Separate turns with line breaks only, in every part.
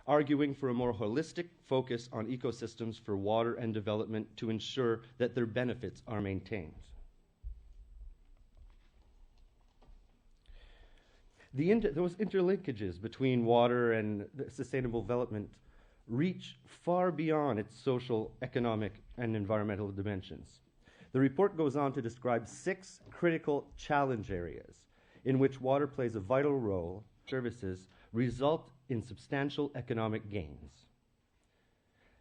arguing for a more holistic focus on ecosystems for water and development to ensure that their benefits are maintained. Those interlinkages between water and sustainable development reach far beyond its social, economic, and environmental dimensions. The report goes on to describe 6 critical challenge areas in which water plays a vital role. Services result in substantial economic gains.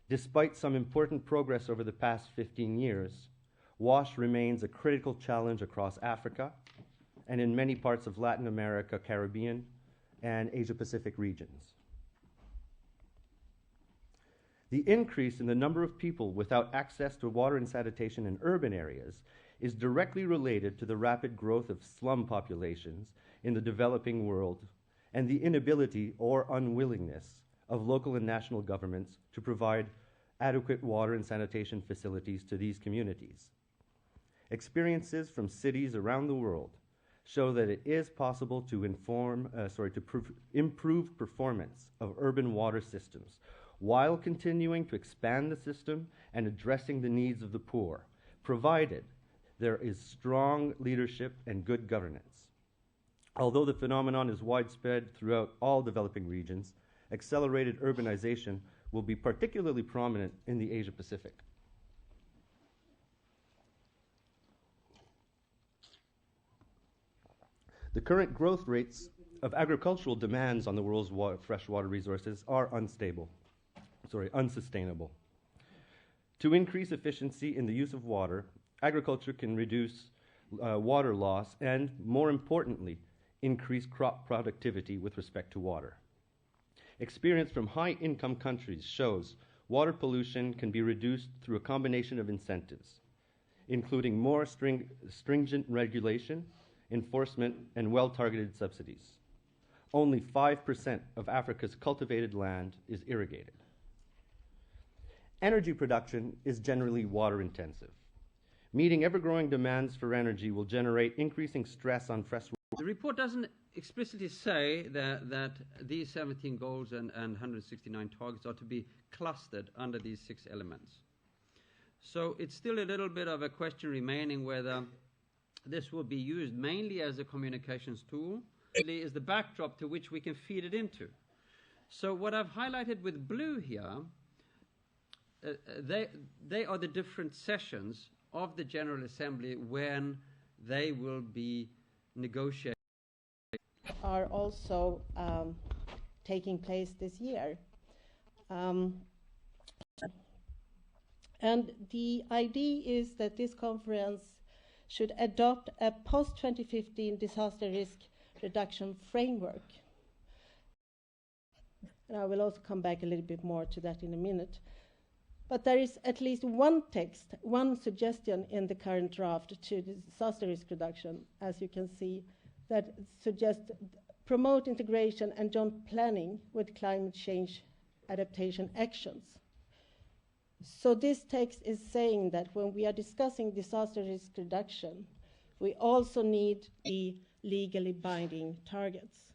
Despite some important progress over the past 15 years, WASH remains a critical challenge across Africa and in many parts of Latin America, Caribbean, and Asia-Pacific regions. The increase in the number of people without access to water and sanitation in urban areas is directly related to the rapid growth of slum populations in the developing world and the inability or unwillingness of local and national governments to provide adequate water and sanitation facilities to these communities. Experiences from cities around the world show that it is possible to improve performance of urban water systems while continuing to expand the system and addressing the needs of the poor, provided there is strong leadership and good governance. Although the phenomenon is widespread throughout all developing regions, accelerated urbanization will be particularly prominent in the Asia-Pacific. The current growth rates of agricultural demands on the world's freshwater resources are unsustainable. To increase efficiency in the use of water, agriculture can reduce water loss and, more importantly, increase crop productivity with respect to water. Experience from high-income countries shows water pollution can be reduced through a combination of incentives, including more stringent regulation, enforcement, and well-targeted subsidies. Only 5% of Africa's cultivated land is irrigated. Energy production is generally water-intensive. Meeting ever-growing demands for energy will generate increasing stress on fresh water.
The report doesn't explicitly say that these 17 goals and 169 targets are to be clustered under these 6 elements. So it's still a little bit of a question remaining whether this will be used mainly as a communications tool, is the backdrop to which we can feed it into. So what I've highlighted with blue here, they are the different sessions of the General Assembly when they will be negotiated.
Are also taking place this year. And the idea is that this conference should adopt a post-2015 disaster risk reduction framework. And I will also come back a little bit more to that in a minute. But there is at least one text, one suggestion in the current draft to disaster risk reduction, as you can see, that suggests promote integration and joint planning with climate change adaptation actions. So this text is saying that when we are discussing disaster risk reduction, we also need the legally binding targets.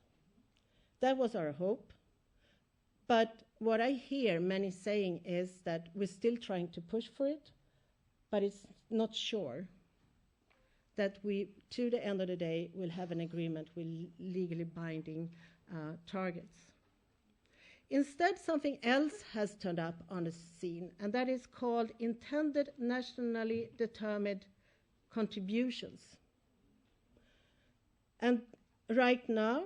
That was our hope. But what I hear many saying is that we're still trying to push for it, but it's not sure that we, to the end of the day, will have an agreement with legally binding targets. Instead, something else has turned up on the scene, and that is called intended nationally determined contributions. And right now,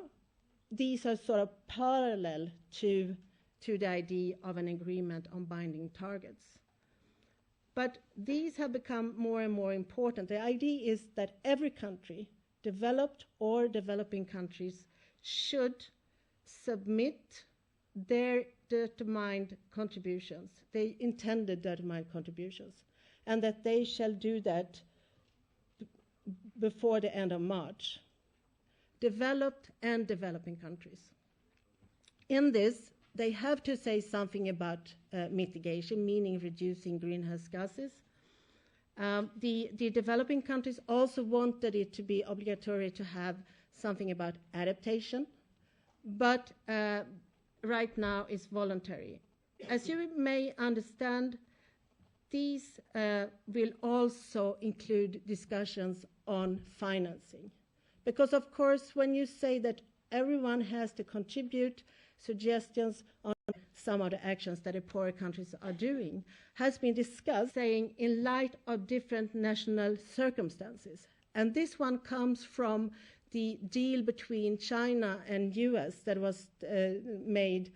these are sort of parallel to the idea of an agreement on binding targets. But these have become more and more important. The idea is that every country, developed or developing countries, should submit their determined contributions, they intended determined contributions, and that they shall do that before the end of March. Developed and developing countries. In this, they have to say something about mitigation, meaning reducing greenhouse gases. The developing countries also wanted it to be obligatory to have something about adaptation, but right now is voluntary. As you may understand, these will also include discussions on financing. Because, of course, when you say that everyone has to contribute suggestions on some of the actions that the poorer countries are doing, has been discussed, saying in light of different national circumstances. And this one comes from the deal between China and US that was made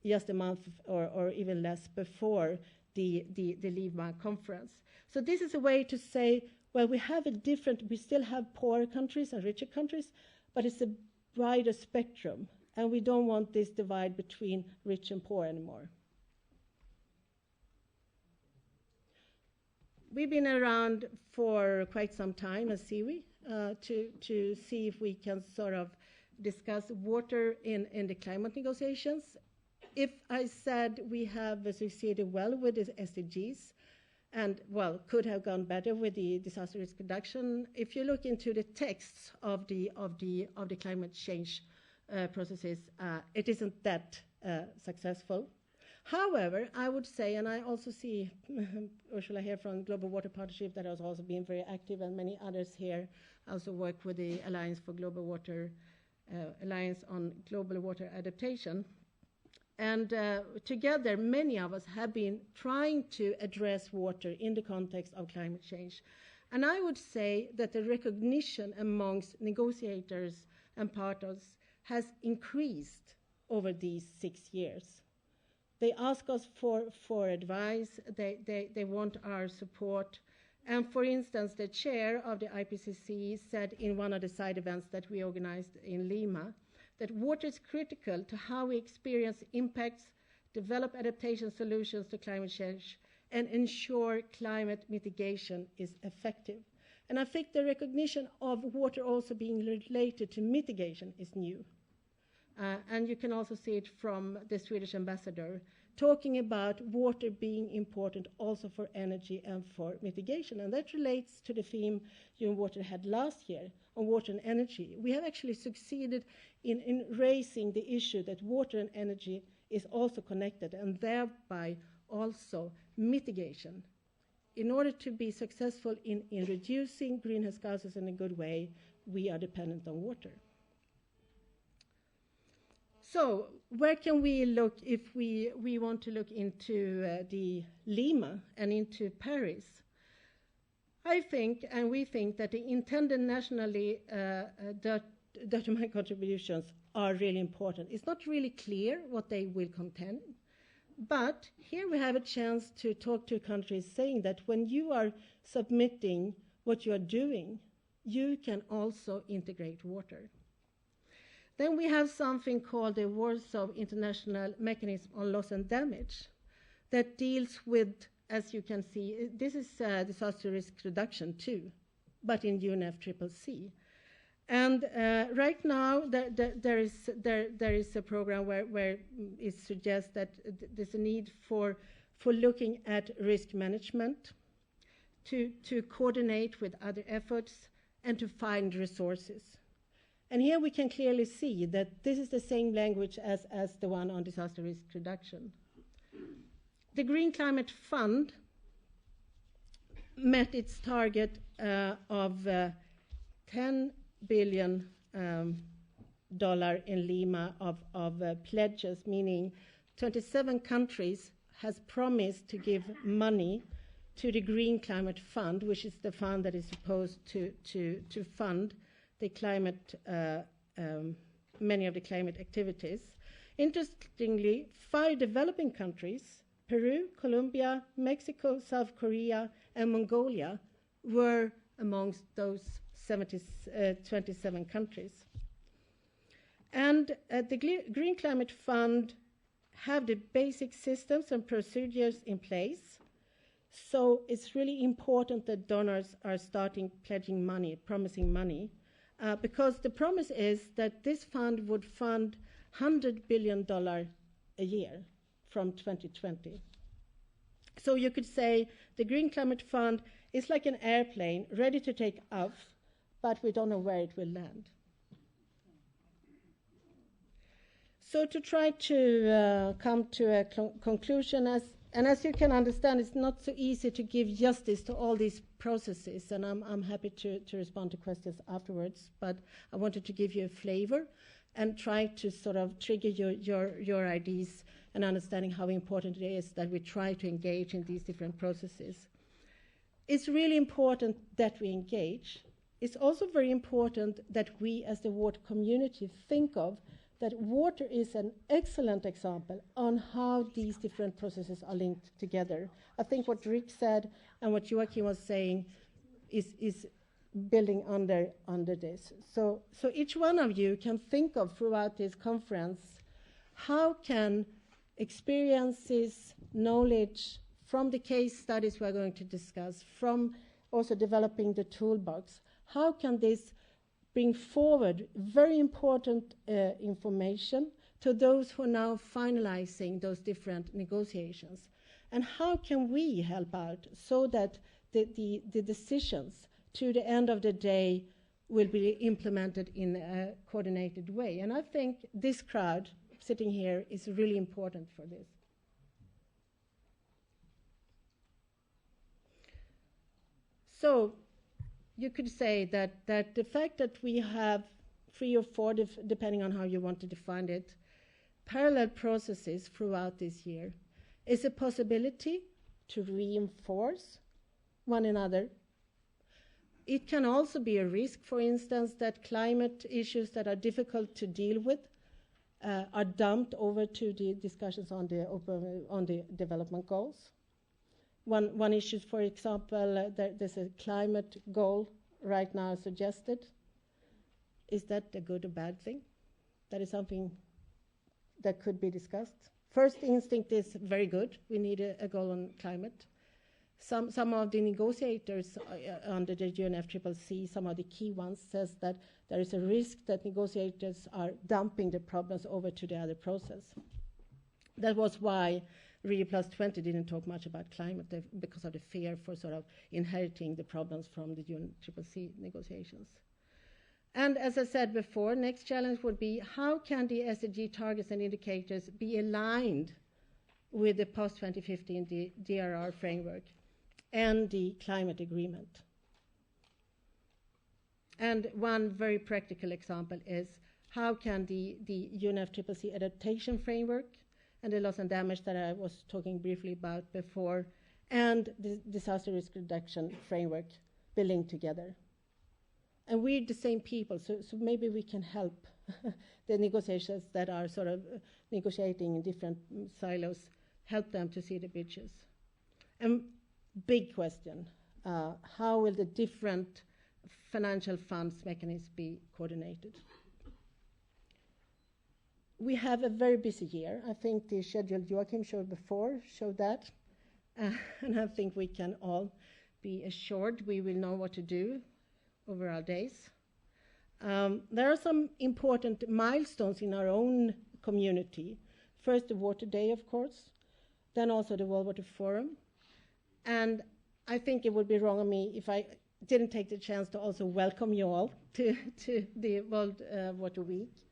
just a month or even less before the Lima conference. So this is a way to say, well, we still have poorer countries and richer countries, but it's a wider spectrum, and we don't want this divide between rich and poor anymore. We've been around for quite some time as SIWI to see if we can sort of discuss water in the climate negotiations. If I said we have succeeded well with the SDGs, and, well, could have gone better with the disaster risk reduction, if you look into the texts of the climate change processes, it isn't that successful. However, I would say, and I also see Ursula here from Global Water Partnership that has also been very active, and many others here also work with the Alliance for Global Water, Alliance on Global Water Adaptation. And together, many of us have been trying to address water in the context of climate change. And I would say that the recognition amongst negotiators and partners has increased over these 6 years. They ask us for advice, they want our support. And for instance, the chair of the IPCC said in one of the side events that we organized in Lima, that water is critical to how we experience impacts, develop adaptation solutions to climate change, and ensure climate mitigation is effective. And I think the recognition of water also being related to mitigation is new. And you can also see it from the Swedish ambassador talking about water being important also for energy and for mitigation. And that relates to the theme UN Water had last year on water and energy. We have actually succeeded in raising the issue that water and energy is also connected, and thereby also mitigation. In order to be successful in reducing greenhouse gases in a good way, we are dependent on water. So where can we look if we want to look into the Lima and into Paris? I think, and we think, that the intended nationally dirty mine contributions are really important. It's not really clear what they will contain, but here we have a chance to talk to countries saying that when you are submitting what you are doing, you can also integrate water. Then we have something called the Warsaw International Mechanism on Loss and Damage that deals with, as you can see, this is disaster risk reduction too, but in UNFCCC. And right now there is a program where it suggests that there's a need for looking at risk management, to coordinate with other efforts, and to find resources. And here we can clearly see that this is the same language as the one on disaster risk reduction. The Green Climate Fund met its target of $10 billion in Lima of pledges, meaning 27 countries has promised to give money to the Green Climate Fund, which is the fund that is supposed to fund the climate, many of the climate activities. Interestingly, 5 developing countries, Peru, Colombia, Mexico, South Korea, and Mongolia, were amongst those 27 countries. And the Green Climate Fund have the basic systems and procedures in place. So it's really important that donors are starting pledging money, promising money, because the promise is that this fund would fund $100 billion a year from 2020. So you could say the Green Climate Fund is like an airplane ready to take off, but we don't know where it will land. So to try to come to a conclusion, as you can understand, it's not so easy to give justice to all these processes, and I'm happy to respond to questions afterwards, but I wanted to give you a flavor and try to sort of trigger your ideas and understanding how important it is that we try to engage in these different processes. It's really important that we engage. It's also very important that we as the water community think of that water is an excellent example on how these different processes are linked together. I think what Rick said and what Joachim was saying is building under this. So each one of you can think of throughout this conference, how can experiences, knowledge from the case studies we're going to discuss, from also developing the toolbox, how can this bring forward very important information to those who are now finalizing those different negotiations? And how can we help out so that the decisions to the end of the day will be implemented in a coordinated way? And I think this crowd sitting here is really important for this. So you could say that the fact that we have 3 or 4, depending on how you want to define it, parallel processes throughout this year is a possibility to reinforce one another. It can also be a risk, for instance, that climate issues that are difficult to deal with are dumped over to the discussions on the development goals. One issue, for example, there's a climate goal right now suggested. Is that a good or bad thing? That is something that could be discussed. First instinct is very good. We need a goal on climate. Some of the negotiators under the UNFCCC, some of the key ones, says that there is a risk that negotiators are dumping the problems over to the other process. That was why Rio Plus 20 didn't talk much about climate because of the fear for sort of inheriting the problems from the UNFCCC negotiations. And as I said before, next challenge would be how can the SDG targets and indicators be aligned with the post-2015 DRR framework and the climate agreement? And one very practical example is how can the UNFCCC adaptation framework and the loss and damage that I was talking briefly about before, and the disaster risk reduction framework be linked together? And we're the same people, so maybe we can help the negotiations that are sort of negotiating in different silos, help them to see the bridges. And big question, how will the different financial funds mechanisms be coordinated? We have a very busy year. I think the schedule Joachim showed before showed that. And I think we can all be assured we will know what to do over our days. There are some important milestones in our own community. First, the Water Day, of course, then also the World Water Forum. And I think it would be wrong of me if I didn't take the chance to also welcome you all to the World Water Week.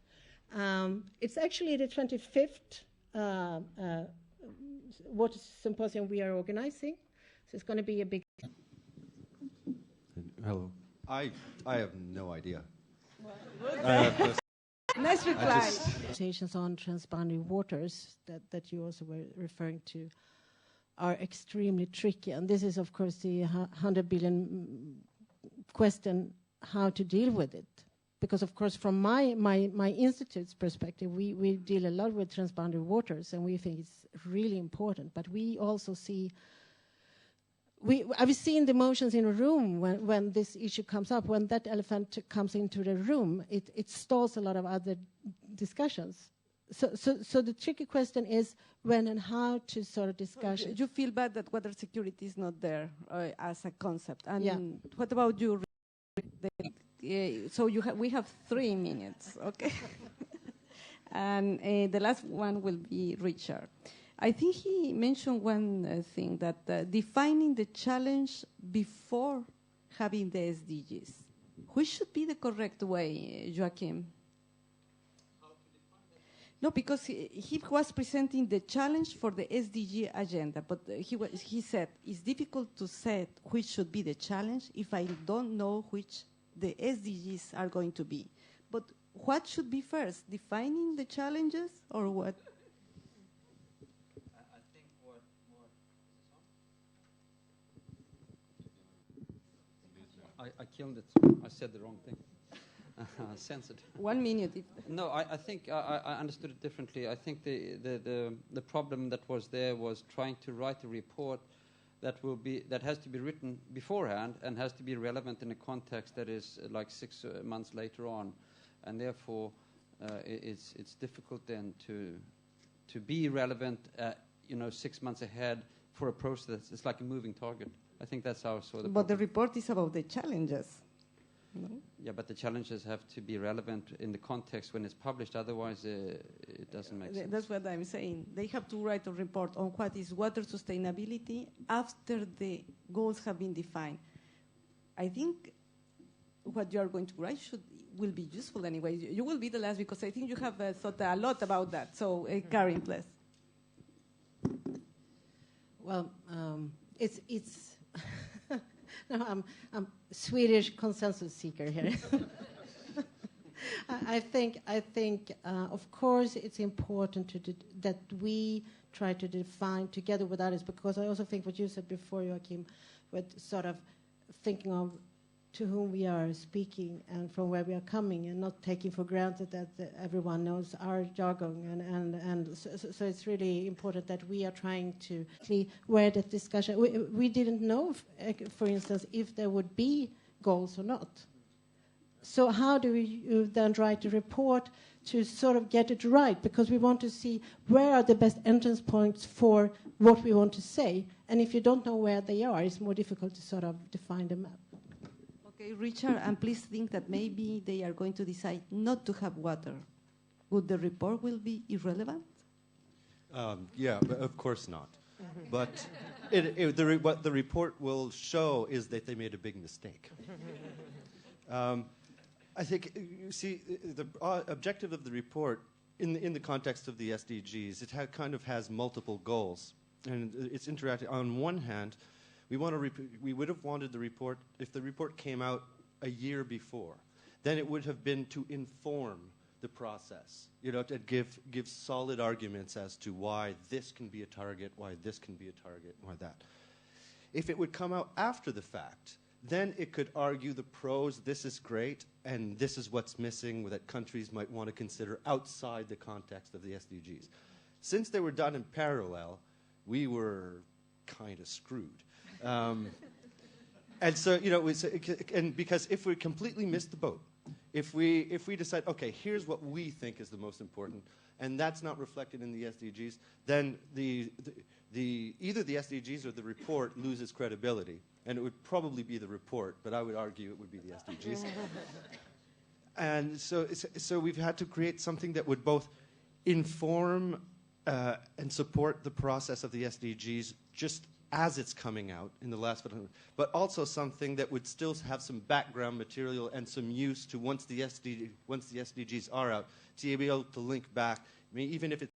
It's actually the 25th Water Symposium we are organizing, so it's going to be a big...
Hello. I have no idea.
Nice reply.
Conversations on transboundary waters that you also were referring to are extremely tricky, and this is of course the 100 billion question, how to deal with it. Because of course from my institute's perspective, we deal a lot with transboundary waters and we think it's really important, but we also see I've seen the emotions in a room when this issue comes up. When that elephant comes into the room, it stalls a lot of other discussions. So the tricky question is when and how to sort of discuss it.
You feel bad that water security is not there as a concept. And
yeah.
What about you? So we have 3 minutes, okay? And the last one will be Richard. I think he mentioned one thing, that defining the challenge before having the SDGs. Which should be the correct way, Joachim? No, because he was presenting the challenge for the SDG agenda, but he said it's difficult to say which should be the challenge if I don't know which the SDGs are going to be. But what should be first, defining the challenges or what?
I think what I killed it. I said the wrong thing. Censored.
1 minute.
No, I think I understood it differently. I think the problem that was there was trying to write a report that has to be written beforehand and has to be relevant in a context that is like 6 months later on, and therefore it's difficult then to be relevant 6 months ahead for a process. It's like a moving target. I think that's how I saw the problem.
But the report is about the challenges. No?
Yeah, but the challenges have to be relevant in the context when it's published. Otherwise, it doesn't make sense.
That's what I'm saying. They have to write a report on what is water sustainability after the goals have been defined. I think what you are going to write will be useful anyway. You will be the last because I think you have thought a lot about that. So, Karin, please.
Well, it's no, I'm Swedish consensus seeker here. I think, of course, it's important that we try to define together with others, because I also think what you said before, Joachim, with sort of thinking of to whom we are speaking and from where we are coming, and not taking for granted that everyone knows our jargon. And so it's really important that we are trying to where that discussion. We didn't know, for instance, if there would be goals or not. So how do we then write a report to sort of get it right? Because we want to see where are the best entrance points for what we want to say. And if you don't know where they are, it's more difficult to sort of define the map.
Okay, Richard, and please think that maybe they are going to decide not to have water. Would the report will be irrelevant?
Yeah, but of course not. But what the report will show is that they made a big mistake. I think, you see, the objective of the report, in the context of the SDGs, it kind of has multiple goals. And it's interactive. On one hand, we would have wanted the report, if the report came out a year before, then it would have been to inform the process, to give solid arguments as to why this can be a target, why this can be a target, why that. If it would come out after the fact, then it could argue the pros, this is great, and this is what's missing that countries might want to consider outside the context of the SDGs. Since they were done in parallel, we were kind of screwed. And so, and because if we completely missed the boat, if we decide, okay, here's what we think is the most important, and that's not reflected in the SDGs, then either the SDGs or the report loses credibility, and it would probably be the report, but I would argue it would be the SDGs. And so we've had to create something that would both inform and support the process of the SDGs just as it's coming out in the last, but also something that would still have some background material and some use to once the SDGs are out, to be able to link back, even if it's